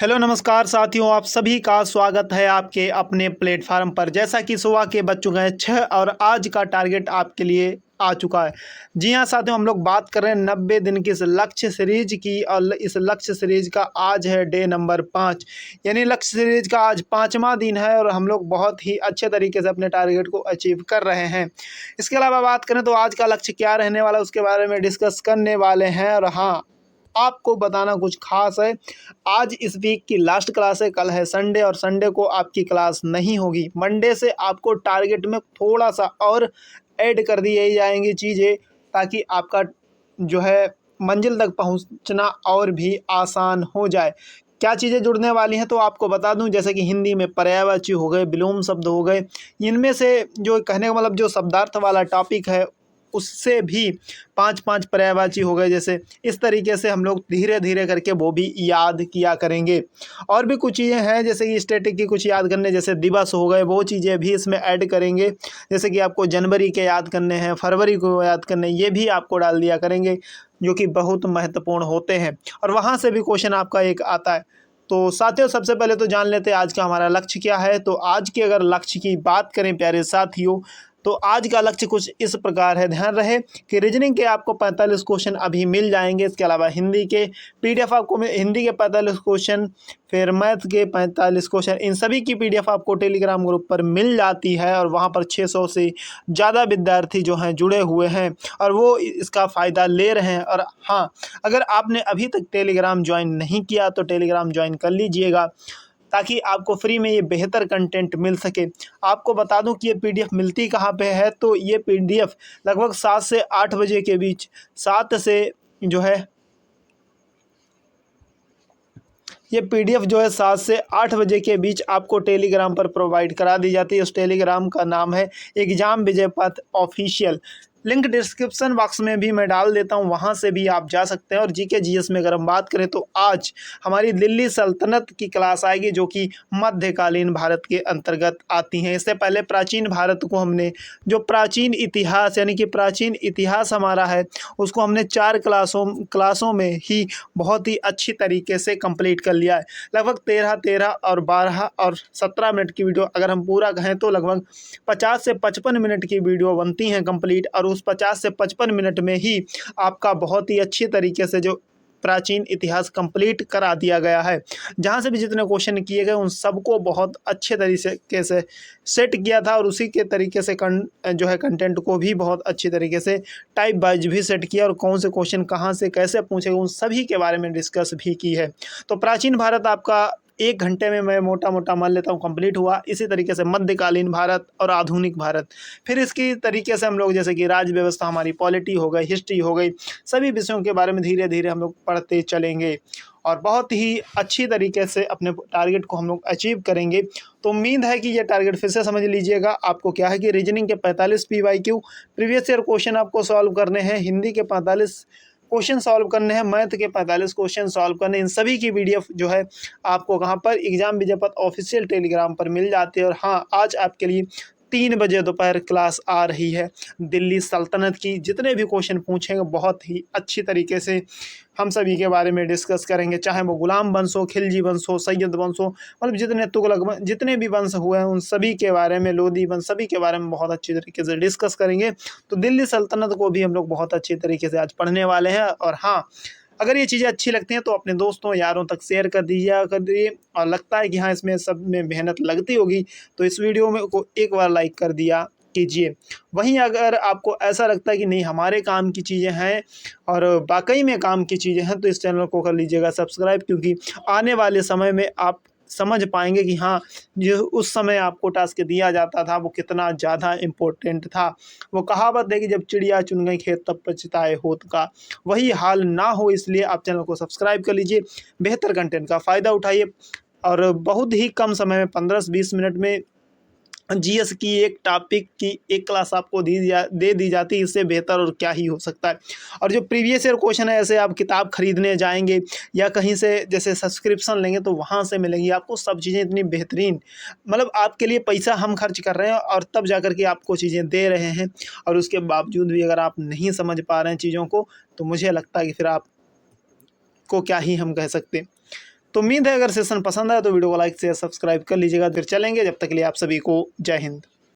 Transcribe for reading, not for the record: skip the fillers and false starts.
Hello नमस्कार साथियों, आप सभी का स्वागत है आपके अपने प्लेटफार्म पर। जैसा कि सुबह के बज चुके हैं 6 और आज का टारगेट आपके लिए आ चुका है। जी हाँ साथियों, हम लोग बात कर रहे हैं 90 दिन की इस लक्ष्य सीरीज की और इस लक्ष्य सीरीज का आज है डे नंबर 5, यानी लक्ष्य सीरीज का आज 5वां दिन है और हम लोग बहुत ही अच्छे तरीके से अपने टारगेट को अचीव कर रहे हैं। इसके अलावा बात करें तो आज का लक्ष्य क्या रहने वाला है उसके बारे में डिस्कस करने वाले हैं। और हाँ, आपको बताना कुछ खास है, आज इस वीक की लास्ट क्लास है, कल है संडे और संडे को आपकी क्लास नहीं होगी। मंडे से आपको टारगेट में थोड़ा सा और ऐड कर दी जाएंगी चीज़ें, ताकि आपका जो है मंजिल तक पहुंचना और भी आसान हो जाए। क्या चीज़ें जुड़ने वाली हैं तो आपको बता दूं, जैसे कि हिंदी में पर्यायवाची हो गए, विलोम शब्द हो गए, इनमें से जो कहने का मतलब जो शब्दार्थ वाला टॉपिक है उससे भी 5-5 पर्यायवाची हो गए। जैसे इस तरीके से हम लोग धीरे धीरे करके वो भी याद किया करेंगे। और भी कुछ चीज़ें हैं जैसे कि स्टैटिक की कुछ याद करने, जैसे दिवस हो गए, वो चीज़ें भी इसमें ऐड करेंगे। जैसे कि आपको जनवरी के याद करने हैं, फरवरी को याद करने, ये भी आपको डाल दिया करेंगे, जो कि बहुत महत्वपूर्ण होते हैं। और वहाँ से भी क्वेश्चन आपका एक आता है। तो साथियों, सबसे पहले तो जान लेते हैं आज का हमारा लक्ष्य क्या है। तो आज के अगर लक्ष्य की बात करें प्यारे साथियों, तो आज का लक्ष्य कुछ इस प्रकार है। ध्यान रहे कि रीजनिंग के आपको 45 क्वेश्चन अभी मिल जाएंगे। इसके अलावा हिंदी के पीडीएफ आपको हिंदी के 45 क्वेश्चन, फिर मैथ के 45 क्वेश्चन, इन सभी की पीडीएफ आपको टेलीग्राम ग्रुप पर मिल जाती है। और वहाँ पर 600 से ज़्यादा विद्यार्थी जो हैं जुड़े हुए हैं और वो इसका फ़ायदा ले रहे हैं। और हाँ, अगर आपने अभी तक टेलीग्राम ज्वाइन नहीं किया तो टेलीग्राम ज्वाइन कर लीजिएगा, ताकि आपको फ्री में ये बेहतर कंटेंट मिल सके। आपको बता दूं कि ये पीडीएफ मिलती कहाँ पे है। तो ये पीडीएफ लगभग 7 से 8 बजे के बीच, 7 से जो है ये पीडीएफ जो है 7 से 8 बजे के बीच आपको टेलीग्राम पर प्रोवाइड करा दी जाती है। उस टेलीग्राम का नाम है एग्जाम विजय पथ ऑफिशियल। लिंक डिस्क्रिप्शन बॉक्स में भी मैं डाल देता हूं, वहां से भी आप जा सकते हैं। और जीके जीएस में अगर हम बात करें तो आज हमारी दिल्ली सल्तनत की क्लास आएगी, जो कि मध्यकालीन भारत के अंतर्गत आती हैं। इससे पहले प्राचीन भारत को हमने, जो प्राचीन इतिहास यानी कि प्राचीन इतिहास हमारा है, उसको हमने 4 क्लासों में ही बहुत ही अच्छी तरीके से कंप्लीट कर लिया है। लगभग 13 और 12 और 17 मिनट की वीडियो अगर हम पूरा कहें तो लगभग 50 से 55 मिनट की वीडियो बनती हैं कंप्लीट। और उस 50 से 55 मिनट में ही आपका बहुत ही अच्छी तरीके से जो प्राचीन इतिहास कंप्लीट करा दिया गया है। जहाँ से भी जितने क्वेश्चन किए गए उन सबको बहुत अच्छे तरीके से सेट किया था, और उसी के तरीके से जो है कंटेंट को भी बहुत अच्छी तरीके से टाइप वाइज भी सेट किया, और कौन से क्वेश्चन कहाँ से कैसे पूछेगा उन सभी के बारे में डिस्कस भी की है। तो प्राचीन भारत आपका 1 घंटे में मैं मोटा मोटा मान लेता हूँ कंप्लीट हुआ। इसी तरीके से मध्यकालीन भारत और आधुनिक भारत, फिर इसकी तरीके से हम लोग जैसे कि राज्य व्यवस्था, हमारी पॉलिटी हो गई, हिस्ट्री हो गई, सभी विषयों के बारे में धीरे धीरे हम लोग पढ़ते चलेंगे और बहुत ही अच्छी तरीके से अपने टारगेट को हम लोग अचीव करेंगे। तो उम्मीद है कि ये टारगेट फिर से समझ लीजिएगा। आपको क्या है कि रीजनिंग के 45 PYQ प्रीवियस ईयर क्वेश्चन आपको सॉल्व करने हैं, हिंदी के 45 क्वेश्चन सॉल्व करने हैं, मैथ के 45 क्वेश्चन सॉल्व करने। इन सभी की पीडीएफ जो है आपको कहाँ पर, एग्जाम विजय पथ ऑफिशियल टेलीग्राम पर मिल जाती है। और हाँ, आज आपके लिए 3 बजे दोपहर क्लास आ रही है दिल्ली सल्तनत की। जितने भी क्वेश्चन पूछेंगे बहुत ही अच्छी तरीके से हम सभी के बारे में डिस्कस करेंगे, चाहे वो गुलाम वंश हो, खिलजी वंश हो, सैयद वंश हो, मतलब जितने तुगलक वंश, जितने भी वंश हुए हैं उन सभी के बारे में, लोधी वंश, सभी के बारे में बहुत अच्छी तरीके से डिस्कस करेंगे। तो दिल्ली सल्तनत को भी हम लोग बहुत अच्छी तरीके से आज पढ़ने वाले हैं। और हाँ, अगर ये चीज़ें अच्छी लगती हैं तो अपने दोस्तों यारों तक शेयर कर दीजिए और लगता है कि हाँ इसमें सब में मेहनत लगती होगी तो इस वीडियो में को एक बार लाइक कर दिया कीजिए। वहीं अगर आपको ऐसा लगता है कि नहीं हमारे काम की चीज़ें हैं और वाकई में काम की चीज़ें हैं, तो इस चैनल को कर लीजिएगा सब्सक्राइब, क्योंकि आने वाले समय में आप समझ पाएंगे कि हाँ, जो उस समय आपको टास्क दिया जाता था वो कितना ज़्यादा इम्पोर्टेंट था। वो कहावत है कि जब चिड़िया चुन गई खेत तब पछताए होत का, वही हाल ना हो, इसलिए आप चैनल को सब्सक्राइब कर लीजिए, बेहतर कंटेंट का फ़ायदा उठाइए। और बहुत ही कम समय में 15 से 20 मिनट में जीएस की एक टॉपिक की एक क्लास आपको दे दी जाती है, इससे बेहतर और क्या ही हो सकता है। और जो प्रीवियस ईयर क्वेश्चन है, ऐसे आप किताब खरीदने जाएंगे या कहीं से जैसे सब्सक्रिप्शन लेंगे तो वहाँ से मिलेंगी आपको सब चीज़ें इतनी बेहतरीन, मतलब आपके लिए पैसा हम खर्च कर रहे हैं और तब जा कर के आपको चीज़ें दे रहे हैं। और उसके बावजूद भी अगर आप नहीं समझ पा रहे हैं चीज़ों को, तो मुझे लगता है कि फिर आपको क्या ही हम कह सकते हैं। तो उम्मीद है अगर सेशन पसंद आया तो वीडियो को लाइक शेयर सब्सक्राइब कर लीजिएगा। फिर चलेंगे, जब तक के लिए आप सभी को जय हिंद।